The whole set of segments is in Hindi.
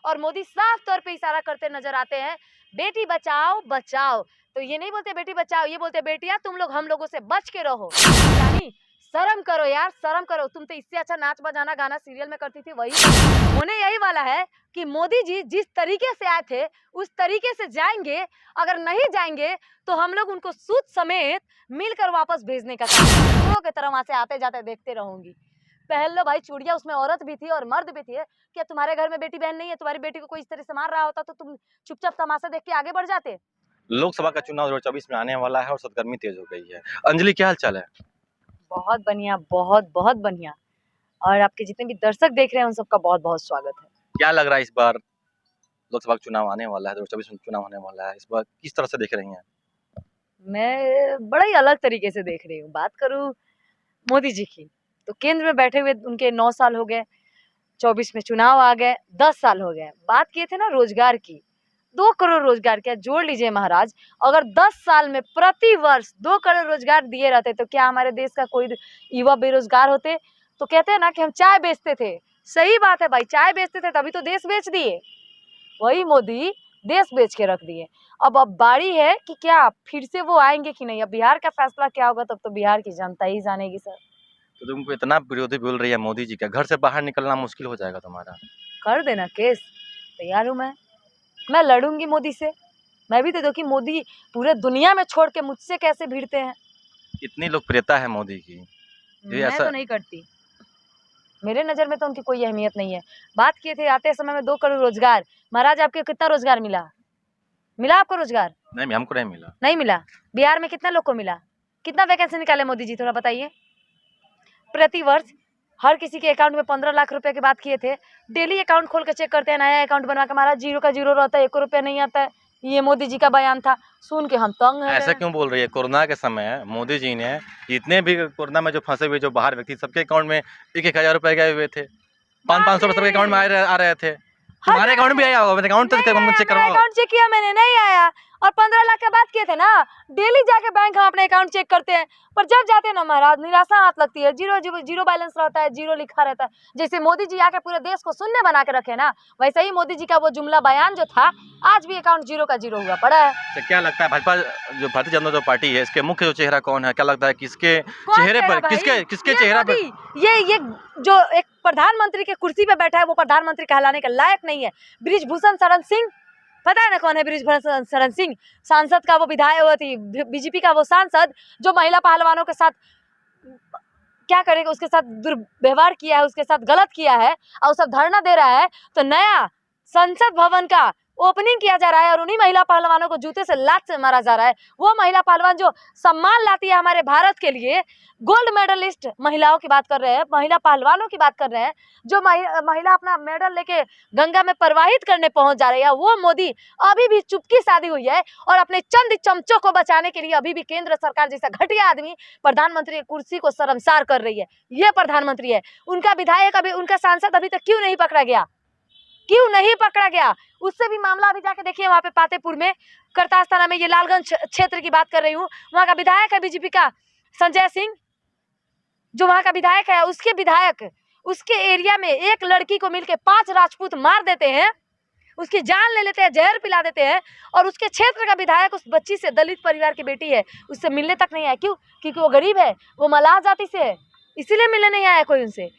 और मोदी साफ तौर पे इशारा करते नजर आते हैं, बेटी बचाओ बचाओ। तो ये नहीं बोलते बेटी बचाओ, ये बोलते बेटियां तुम लोग हम लोगों से बच के रहो। यानी शर्म करो यार, शर्म करो। तुम तो इससे अच्छा नाच बजाना गाना सीरियल में करती थी, वही होने यही वाला है कि मोदी जी जिस तरीके से आए थे उस तरीके से जाएंगे। अगर नहीं जाएंगे तो हम लोग उनको सूद समेत मिलकर वापस भेजने का काम की तरह वहां से आते जाते देखते रहूंगी। पहन लो भाई चूड़ियां, उसमें औरत भी थी और मर्द भी थी। क्या तुम्हारे घर में बेटी बहन नहीं है? तुम्हारी बेटी को कोई इस तरह से मार रहा होता तो तुम चुपचाप तमाशा देख के आगे बढ़ जाते? लोकसभा का चुनाव 2024 में आने वाला है और सरगर्मी तेज हो गई है। अंजलि, क्या हाल चाल है? बहुत बढ़िया, बहुत बहुत बढ़िया। और आपके जितने भी दर्शक देख रहे हैं उन सबका बहुत बहुत स्वागत है। क्या लग रहा है इस बार लोकसभा का चुनाव आने वाला है, 2024 में चुनाव होने वाला है, इस बार किस तरह से देख रही हैं? मैं बड़ा ही अलग तरीके से देख रही हूँ। बात करूँ मोदी जी की तो केंद्र में बैठे हुए उनके 9 साल हो गए, 24 में चुनाव आ गए, 10 साल हो गए। बात किए थे ना रोजगार की, 2 करोड़ रोजगार क्या जोड़ लीजिए महाराज। अगर 10 साल में प्रति वर्ष 2 करोड़ रोजगार दिए रहते तो क्या हमारे देश का कोई युवा बेरोजगार होते? तो कहते हैं ना कि हम चाय बेचते थे। सही बात है भाई, चाय बेचते थे तभी तो देश बेच दिए। वही मोदी देश बेच के रख दिए। अब बारी है कि क्या फिर से वो आएंगे कि नहीं। अब बिहार का फैसला क्या होगा तब तो बिहार की जनता ही जानेगी सर। तो तुमको इतना विरोधी बोल रही है मोदी जी का, घर से बाहर निकलना मुश्किल हो जाएगा तुम्हारा। कर देना केस, तैयार हूँ मैं लड़ूंगी मोदी से। मैं भी तो देखी मोदी पूरे दुनिया में छोड़ के मुझसे कैसे भिड़ते हैं। इतनी लोकप्रियता है मोदी की, मैं ऐसा तो नहीं करती, मेरे नजर में तो उनकी कोई अहमियत नहीं है। बात किए थे आते समय में 2 करोड़ रोजगार। महाराज आपके कितना रोजगार मिला? मिला आपको रोजगार? नहीं, हमको नहीं मिला। नहीं मिला। बिहार में कितना लोग को मिला? कितना वैकेंसी निकाले मोदी जी, थोड़ा बताइए। प्रति वर्ष हर किसी के अकाउंट में 15 लाख रुपए की बात किए थे। डेली अकाउंट खोल के चेक करते हैं, नया अकाउंट बनवा के महाराज जीरो का जीरो रहता है, 1 रुपया नहीं आता है। ये मोदी जी का बयान था, सुन के हम तंग हैं। ऐसा क्यों बोल रही है? कोरोना के समय मोदी जी ने जितने भी कोरोना में जो फंसे हुए जो बाहर व्यक्ति सबके अकाउंट में 1-1 हजार रुपए गए हुए थे, 500-500 सबके अकाउंट में आ रहे थे। तुम्हारे अकाउंट भी आया होगा? अकाउंट तो चेक करवाओ। अकाउंट चेक किया मैंने, नहीं आया। और 15 लाख का बात किए थे ना, डेली जाके बैंक हम अपने अकाउंट चेक करते हैं, पर जब जाते हैं ना महाराज निराशा हाथ लगती है। जीरो जीरो बैलेंस रहता है, जीरो लिखा रहता है। जैसे मोदी जी आके पूरे देश को शून्य बना के रखे ना, वैसे ही मोदी जी का वो जुमला बयान जो था, आज भी अकाउंट जीरो का जीरो हुआ पड़ा है। तो क्या लगता है भाजपा जो भारतीय जनता पार्टी है, इसके मुख्य जो चेहरा कौन है? क्या लगता है किसके चेहरे पर, किसके चेहरा पर? ये जो एक प्रधानमंत्री के कुर्सी पे बैठा है वो प्रधानमंत्री कहलाने के लायक नहीं है। बृजभूषण शरण सिंह, पता है ना कौन है बृजभूषण शरण सिंह? सांसद का वो विधायक थी, बीजेपी का वो सांसद जो महिला पहलवानों के साथ क्या करेगा, उसके साथ दुर्व्यवहार किया है, उसके साथ गलत किया है और सब धरना दे रहा है। तो नया संसद भवन का ओपनिंग किया जा रहा है और उन्हीं महिला पहलवानों को जूते से लात से मारा जा रहा है। वो महिला पहलवान जो सम्मान लाती है हमारे भारत के लिए, गोल्ड मेडलिस्ट महिलाओं की बात कर रहे हैं, महिला पहलवानों की बात कर रहे हैं, जो महिला अपना मेडल लेके गंगा में प्रवाहित करने पहुंच जा रही है, वो मोदी अभी भी चुपकी साधी हुई है और अपने चंद चमचों को बचाने के लिए अभी भी केंद्र सरकार जैसा घटिया आदमी प्रधानमंत्री की कुर्सी को शर्मसार कर रही है। ये प्रधानमंत्री है। उनका विधायक अभी, उनका सांसद अभी तक क्यों नहीं पकड़ा गया? क्यों नहीं पकड़ा गया? उससे भी मामला अभी जाके देखिए वहां पे पातेपुर में, करतास थाना में, ये लालगंज क्षेत्र की बात कर रही हूँ। वहां का विधायक है बीजेपी का संजय सिंह, जो वहां का विधायक है, उसके विधायक उसके एरिया में एक लड़की को मिलके 5 राजपूत मार देते हैं, उसकी जान ले लेते हैं, जहर पिला देते हैं। और उसके क्षेत्र का विधायक उस बच्ची से, दलित परिवार की बेटी है, उससे मिलने तक नहीं आया। क्यों? क्योंकि वो गरीब है, वो मलाह जाति से है, इसीलिए मिलने नहीं आया कोई उनसे।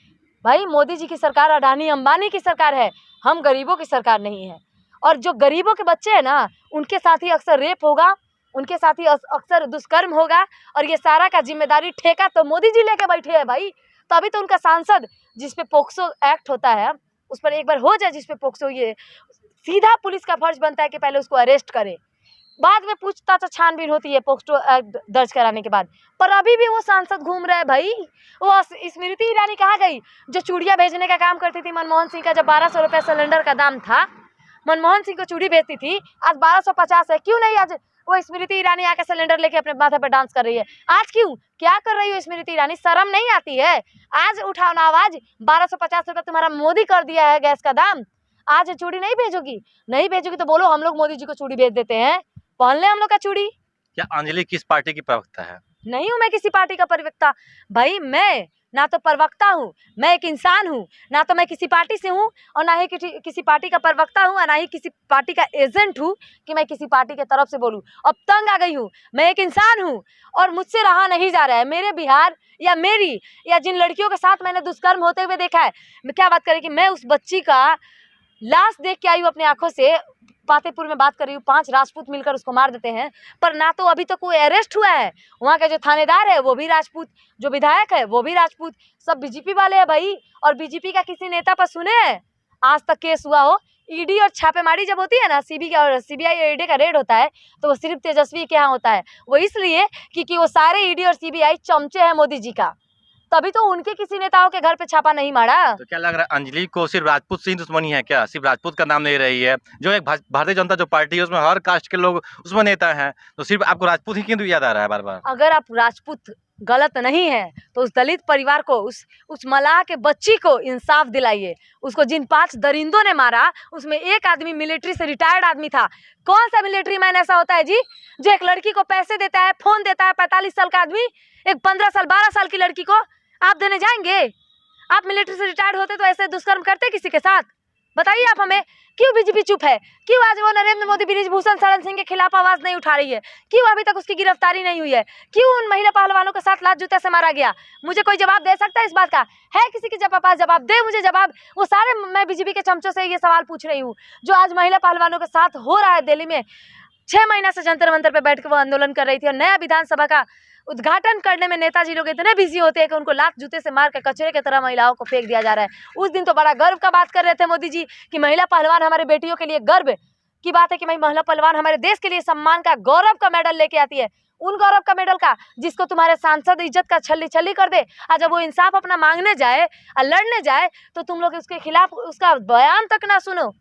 भाई मोदी जी की सरकार अडानी अंबानी की सरकार है, हम गरीबों की सरकार नहीं है। और जो गरीबों के बच्चे हैं ना, उनके साथ ही अक्सर रेप होगा, उनके साथ ही अक्सर दुष्कर्म होगा और ये सारा का जिम्मेदारी ठेका तो मोदी जी लेके बैठे हैं भाई। तभी तो उनका सांसद जिसपे पोक्सो एक्ट होता है उस पर एक बार हो जाए, जिसपे पोक्सो, ये सीधा पुलिस का फर्ज बनता है कि पहले उसको अरेस्ट करे, बाद में पूछताछ छानबीन होती है पोक्सो एक्ट दर्ज कराने के बाद। पर अभी भी वो सांसद घूम रहे हैं भाई। वो स्मृति ईरानी कहाँ गई जो चूड़ियाँ भेजने का काम करती थी मनमोहन सिंह का? जब 1200 रुपये सिलेंडर का दाम था, मनमोहन सिंह को चूड़ी भेजती थी, आज 1250 है। क्यों नहीं आज वो स्मृति ईरानी आके सिलेंडर लेके अपने माथे पर डांस कर रही है? आज क्यों? क्या कर रही हो स्मृति ईरानी? शर्म नहीं आती है? आज उठाओ ना आवाज, 1250 रुपये तुम्हारा मोदी कर दिया है गैस का दाम। आज चूड़ी नहीं भेजोगी? नहीं भेजोगी तो बोलो हम लोग मोदी जी को चूड़ी भेज देते हैं, पहन ले हम लोग का चूड़ी। क्या अंजलि किस पार्टी की प्रवक्ता है? नहीं हूं मैं किसी पार्टी का प्रवक्ता। भाई मैं ना तो प्रवक्ता हूँ, मैं एक इंसान हूँ, ना तो मैं किसी पार्टी से हूँ और ना ही किसी पार्टी का प्रवक्ता हूँ और ना ही किसी पार्टी का एजेंट हूँ कि मैं किसी पार्टी की तरफ से बोलूँ। अब तंग आ गई हूँ, मैं एक इंसान हूँ और मुझसे रहा नहीं जा रहा है। मेरे बिहार या मेरी या जिन लड़कियों के साथ मैंने दुष्कर्म होते हुए देखा है, मैं क्या बात करें कि मैं उस बच्ची का लाश देख के आई हूँ अपनी आंखों से। पातेपुर में बात कर रही हूँ, 5 राजपूत मिलकर उसको मार देते हैं, पर ना तो अभी तक कोई अरेस्ट हुआ है। वहाँ के जो थानेदार है वो भी राजपूत, जो विधायक है वो भी राजपूत, सब बीजेपी वाले हैं भाई। और बीजेपी का किसी नेता पर सुने हैं आज तक केस हुआ हो? ईडी और छापेमारी जब होती है ना, सीबीआई और ईडी का रेड होता है, तो वो सिर्फ तेजस्वी के यहाँ होता है। वो इसलिए क्योंकि वो सारे ईडी और सीबीआई चमचे हैं मोदी जी का, तभी तो उनके किसी नेताओं के घर पे छापा नहीं मारा। तो क्या लग रहा है अंजलि को सिर्फ राजपूत से ही दुश्मनी है क्या? सिर्फ राजपूत का नाम ले रही है, जो एक भारतीय जनता जो पार्टी है उसमें हर कास्ट के लोग उसमें नेता हैं, तो सिर्फ आपको राजपूत ही क्यों याद आ रहा है बार बार? अगर आप राजपूत गलत नहीं है तो उस दलित परिवार को, उस मलाह के बच्ची को इंसाफ दिलाइए। उसको जिन 5 दरिंदों ने मारा उसमें एक आदमी मिलिट्री से रिटायर्ड आदमी था। कौन सा मिलिट्री मैन ऐसा होता है जी जो एक लड़की को पैसे देता है, फोन देता है? 45 साल का आदमी एक 15 साल 12 साल की लड़की को आप देने जाएंगे? आप मिलिट्री से रिटायर्ड होते तो ऐसे दुष्कर्म करते किसी के साथ? बताइए आप हमें। क्यों बीजेपी चुप है? क्यों आज वो नरेंद्र मोदी बृजभूषण शरण सिंह के खिलाफ आवाज नहीं उठा रही है? क्यों अभी तक उसकी गिरफ्तारी नहीं हुई है? क्यों उन महिला पहलवानों के साथ लात जूते से मारा गया? मुझे कोई जवाब दे सकता है इस बात का? है किसी के पास जवाब? दे मुझे जवाब। वो सारे मैं बीजेपी के चमचों से ये सवाल पूछ रही हूँ जो आज महिला पहलवानों के साथ हो रहा है दिल्ली में। 6 महीना से जंतर मंतर पे बैठ के वो आंदोलन कर रही थी और नया विधानसभा का उद्घाटन करने में नेताजी लोग इतने बिजी होते हैं कि उनको लात जूते से मार के कचरे की तरह महिलाओं को फेंक दिया जा रहा है। उस दिन तो बड़ा गर्व का बात कर रहे थे मोदी जी कि महिला पहलवान हमारे बेटियों के लिए गर्व की बात है कि महिला पहलवान हमारे देश के लिए सम्मान का, गौरव का मेडल लेके आती है। उन गौरव का मेडल का जिसको तुम्हारे सांसद इज्जत का छल्ली छल्ली कर दे, और जब वो इंसाफ अपना मांगने जाए और लड़ने जाए तो तुम लोग उसके खिलाफ उसका बयान तक ना सुनो।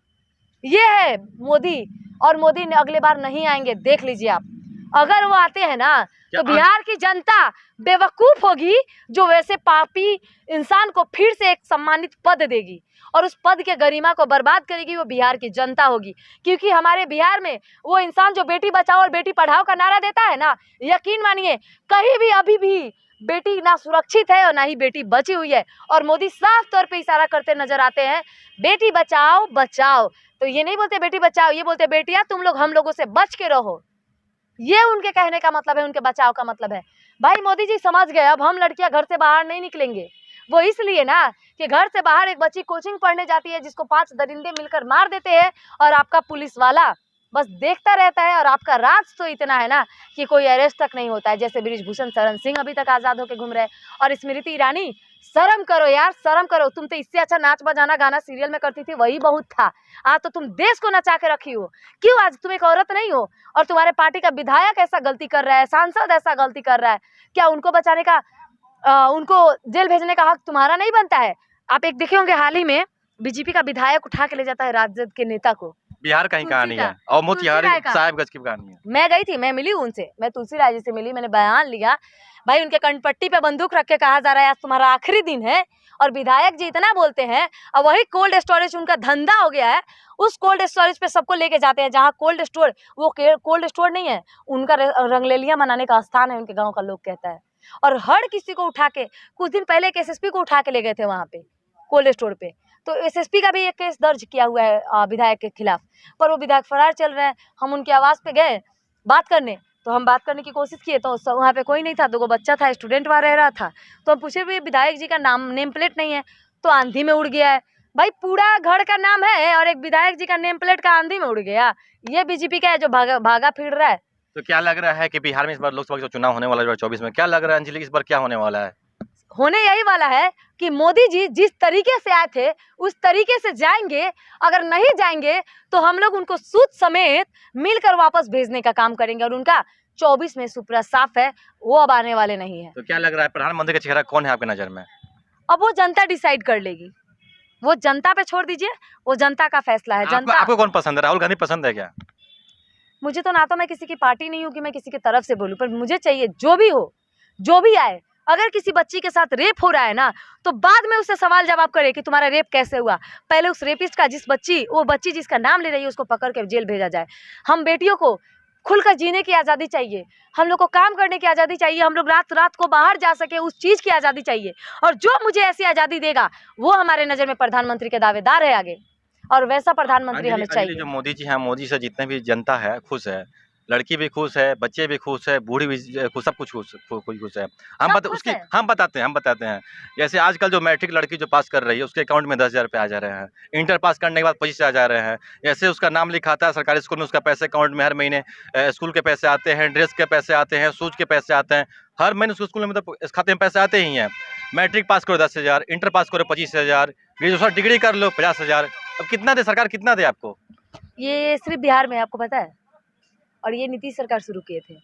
ये है मोदी, और मोदी ने अगले बार नहीं आएंगे, देख लीजिए आप। अगर वो आते हैं ना तो बिहार की जनता बेवकूफ होगी जो वैसे पापी इंसान को फिर से एक सम्मानित पद देगी और उस पद के गरिमा को बर्बाद करेगी, वो बिहार की जनता होगी। क्योंकि हमारे बिहार में वो इंसान जो बेटी बचाओ और बेटी पढ़ाओ का नारा देता है ना, यकीन मानिए कहीं भी अभी भी बेटी ना सुरक्षित है और ना ही बेटी बची हुई है। और मोदी साफ तौर पे इशारा करते नजर आते हैं, बेटी बचाओ बचाओ। तो ये नहीं बोलते बेटी बचाओ, ये बोलते बेटियां तुम लोग हम लोगों से बच के रहो। ये उनके कहने का मतलब है, उनके बचाव का मतलब है। भाई मोदी जी समझ गए, अब हम लड़कियां घर से बाहर नहीं निकलेंगे। वो इसलिए ना कि घर से बाहर एक बच्ची कोचिंग पढ़ने जाती है जिसको 5 दरिंदे मिलकर मार देते हैं और आपका पुलिस वाला बस देखता रहता है। और आपका राज तो इतना है ना कि कोई अरेस्ट तक नहीं होता है। जैसे बृजभूषण शरण सिंह अभी तक आजाद होकर घूम रहे हैं। और स्मृति ईरानी, शर्म करो यार, शर्म करो। तुम तो इससे अच्छा नाच बजाना गाना सीरियल में करती थी, वही बहुत था। आज तो तुम देश को नचा के रखी हो। क्यों? आज तुम एक औरत नहीं हो और तुम्हारे पार्टी का विधायक ऐसा गलती कर रहा है, सांसद ऐसा गलती कर रहा है, क्या उनको बचाने का उनको जेल भेजने का हक तुम्हारा नहीं बनता है? आप एक देखे होंगे हाल ही में बीजेपी का विधायक उठा के ले जाता है राजद के नेता को। बिहार का ही कहानी है और मोतिहारी साहिबगंज की कहानी है। मैं गई थी, मैं मिली उनसे, मैं तुलसी राय जी से मिली, मैंने बयान लिया। भाई उनके कंठपट्टी पे बंदूक रख के कहा जा रहा है आज तुम्हारा आखिरी दिन है। और विधायक जी इतना बोलते हैं और वही कोल्ड स्टोरेज उनका धंधा हो गया है। उस कोल्ड स्टोरेज पे सबको लेके जाते हैं जहाँ कोल्ड स्टोर, वो कोल्ड स्टोर नहीं है, उनका रंगलेलियां मनाने का स्थान है, उनके गाँव का लोग कहता है। और हर किसी को उठा के, कुछ दिन पहले एक SSP को उठा के ले गए थे वहाँ पे कोल्ड स्टोर पे। तो SSP का भी एक केस दर्ज किया हुआ है विधायक के खिलाफ, पर वो विधायक फरार चल रहे हैं। हम उनकी आवाज़ पे गए बात करने, तो हम बात करने की कोशिश किए तो वहाँ पे कोई नहीं था, 2 बच्चा था, स्टूडेंट वहाँ रह रहा था। तो हम पूछे भी विधायक जी का नेम प्लेट नहीं है, तो आंधी में उड़ गया है। भाई पूरा घर का नाम है और एक विधायक जी का नेम प्लेट का आंधी में उड़ गया। ये बीजेपी का है जो भागा फिर रहा है। तो क्या लग रहा है कि बिहार में इस बार लोकसभा का चुनाव होने वाला है 2024 में, क्या लग रहा है अंजलि इस बार क्या होने वाला है? होने यही वाला है कि मोदी जी जिस तरीके से आए थे उस तरीके से जाएंगे। अगर नहीं जाएंगे तो हम लोग उनको सूद समेत मिलकर वापस भेजने का काम करेंगे। और उनका 24 में सुपरा साफ है, वो अब आने वाले नहीं है। तो क्या लग रहा है प्रधानमंत्री का चेहरा कौन है आपके नजर में? अब वो जनता डिसाइड कर लेगी, वो जनता पे छोड़ दीजिए, वो जनता का फैसला है। जनता आपको कौन पसंद है? राहुल गांधी पसंद है क्या? मुझे तो ना तो मैं किसी की पार्टी नहीं हूँ कि मैं किसी की तरफ से बोलूँ, पर मुझे चाहिए जो भी हो, जो भी आए। अगर किसी बच्ची के साथ रेप हो रहा है ना तो बाद में उससे सवाल जवाब करे कि तुम्हारा रेप कैसे हुआ। पहले उस रेपिस्ट का वो बच्ची जिसका नाम ले रही है उसको पकड़ के जेल भेजा जाए। हम बेटियों को खुलकर जीने की आज़ादी चाहिए, हम लोग को काम करने की आज़ादी चाहिए, हम लोग रात रात को बाहर जा सके उस चीज़ की आज़ादी चाहिए। और जो मुझे ऐसी आज़ादी देगा वो हमारे नज़र में प्रधानमंत्री के दावेदार है आगे, और वैसा प्रधानमंत्री हमें अंजलि चाहिए। जो मोदी जी हैं, मोदी से जितने भी जनता है खुश है, लड़की भी खुश है, बच्चे भी खुश है, बूढ़ी भी खुश, सब कुछ खुश है। सब खुश है। हम बताते हैं। जैसे आजकल जो मैट्रिक लड़की जो पास कर रही है उसके अकाउंट में 10,000 रुपये आ जा रहे हैं, इंटर पास करने के बाद 25,000 आ जा रहे हैं। जैसे उसका नाम लिखाता है सरकारी स्कूल में, उसका पैसे अकाउंट में हर महीने स्कूल के पैसे आते हैं, ड्रेस के पैसे आते हैं, शूज के पैसे आते हैं, हर महीने उसके स्कूल में तो इस खाते में पैसे आते ही हैं। मैट्रिक पास करो 10,000, इंटर पास करो 25,000, ग्रेजुएशन डिग्री कर लो 50,000। अब कितना दे सरकार, कितना दे आपको? ये सिर्फ बिहार में है, आपको पता है? और ये नीतीश सरकार शुरू किए थे।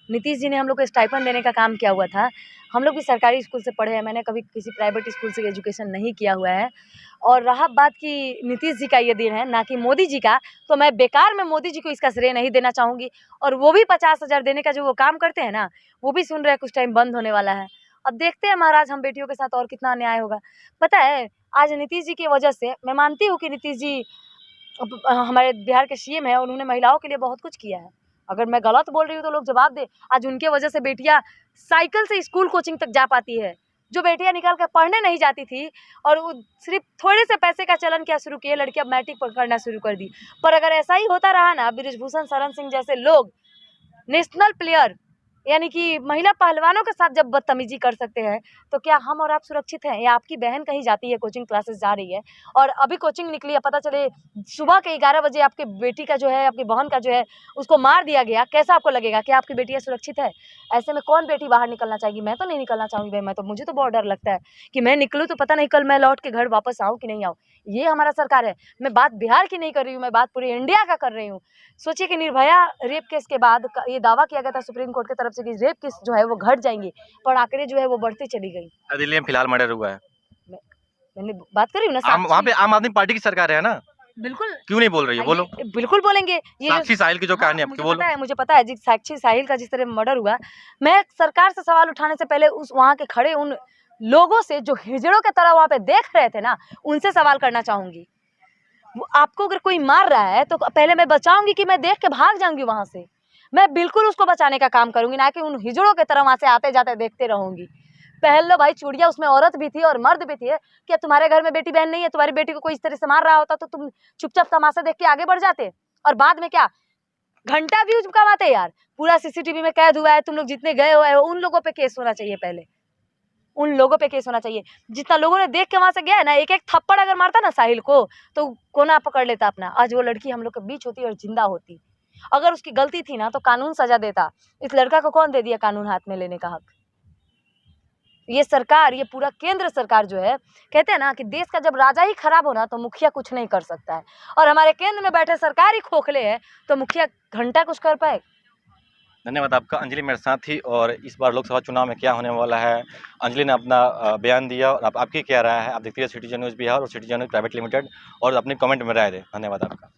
नीतीश जी ने हम लोग को स्टाइपेंड देने का काम किया हुआ था। हम लोग भी सरकारी स्कूल से पढ़े हैं, मैंने कभी किसी प्राइवेट स्कूल से एजुकेशन नहीं किया हुआ है। और रहा बात कि नीतीश जी का ये दिन है ना कि मोदी जी का, तो मैं बेकार में मोदी जी को इसका श्रेय नहीं देना चाहूँगी। और वो भी 50,000 देने का जो वो काम करते हैं ना, वो भी सुन रहे हैं कुछ टाइम बंद होने वाला है। अब देखते हैं महाराज हम बेटियों के साथ और कितना अन्याय होगा। पता है, आज नीतीश जी की वजह से, मैं मानती हूँ कि नीतीश जी हमारे बिहार के सीएम है, उन्होंने महिलाओं के लिए बहुत कुछ किया है। अगर मैं गलत बोल रही हूँ तो लोग जवाब दे। आज उनके वजह से बेटियां साइकिल से स्कूल कोचिंग तक जा पाती है। जो बेटियां निकल कर पढ़ने नहीं जाती थी और वो सिर्फ थोड़े से पैसे का चलन क्या शुरू किए, लड़कियां मैट्रिक पढ़ना शुरू कर दी। पर अगर ऐसा ही होता रहा ना, बृजभूषण शरण सिंह जैसे लोग नेशनल प्लेयर यानी कि महिला पहलवानों के साथ जब बदतमीजी कर सकते हैं, तो क्या हम और आप सुरक्षित हैं? या आपकी बहन कहीं जाती है, कोचिंग क्लासेस जा रही है और अभी कोचिंग निकली है, पता चले सुबह के 11 बजे आपकी बेटी का जो है, आपकी बहन का जो है, उसको मार दिया गया, कैसा आपको लगेगा? क्या आपकी बेटियां सुरक्षित है? ऐसे में कौन बेटी बाहर निकलना चाहेगी? मैं तो नहीं निकलना चाहूँगी भाई, मुझे तो बहुत डर लगता है कि मैं निकलूँ तो पता नहीं कल मैं लौट के घर वापस आऊँ कि नहीं आऊँ। ये हमारा सरकार है। मैं बात बिहार की नहीं कर रही हूँ, मैं बात पूरे इंडिया का कर रही हूँ। सोचिए कि निर्भया रेप केस के बाद ये दावा किया गया था सुप्रीम कोर्ट की तरफ से कि रेप केस जो है वो घट जाएंगे, पर आंकड़े जो है वो बढ़ती चली गई। दिल्ली में फिलहाल मर्डर हुआ है। मैंने बात करी हूँ ना, वहाँ पे आम आदमी पार्टी की सरकार है ना, बिल्कुल क्यों नहीं बोल रही है? बोलो। बिल्कुल बोलेंगे। ये साक्षी साहिल की जो कहानी आपकी, बोलो। मुझे पता है जी, साक्षी साहिल का जिस तरह मर्डर हुआ, मैं सरकार से सवाल उठाने से पहले उस वहाँ के खड़े उन लोगों से जो हिजड़ों के तरह वहाँ पे देख रहे थे ना, उनसे सवाल करना चाहूंगी। आपको अगर कोई मार रहा है तो पहले मैं बचाऊंगी कि मैं देख के भाग जाऊंगी वहां से? मैं बिल्कुल उसको बचाने का काम करूंगी, ना कि उन हिजड़ों की तरह वहां से आते जाते देखते रहूंगी। पहन लो भाई चूड़िया, उसमें औरत भी थी और मर्द भी थी। क्या तुम्हारे घर में बेटी बहन नहीं है? तुम्हारी बेटी को कोई इस तरह से मार रहा होता तो तुम चुपचाप तमाशा देख के आगे बढ़ जाते, और बाद में क्या घंटा व्यूज कमाते यार? पूरा सीसीटीवी में कैद हुआ है, तुम लोग जितने गए हुए हो उन लोगों पे केस होना चाहिए। पहले उन लोगों पे केस होना चाहिए जितना लोगों ने देख के वहां से गया है ना। एक एक थप्पड़ अगर मारता ना साहिल को तो कोना पकड़ लेता अपना। आज वो लड़की हम लोग के बीच होती और जिंदा होती। अगर उसकी गलती थी ना तो कानून सजा देता। इस लड़का को कौन दे दिया कानून हाथ में लेने का हक? ये सरकार, ये पूरा केंद्र सरकार जो है, कहते हैं ना कि देश का जब राजा ही खराब हो ना तो मुखिया कुछ नहीं कर सकता है। और हमारे केंद्र में बैठे सरकार ही खोखले है तो मुखिया घंटा कुछ कर पाए? धन्यवाद आपका। अंजलि मेरे साथ थी, और इस बार लोकसभा चुनाव में क्या होने वाला है, अंजलि ने अपना बयान दिया, और आपकी क्या राय है? आप देखते रहिए सिटीजन न्यूज़ बिहार और सिटीजन न्यूज़ प्राइवेट लिमिटेड, और अपनी कमेंट में राय दें। धन्यवाद आपका।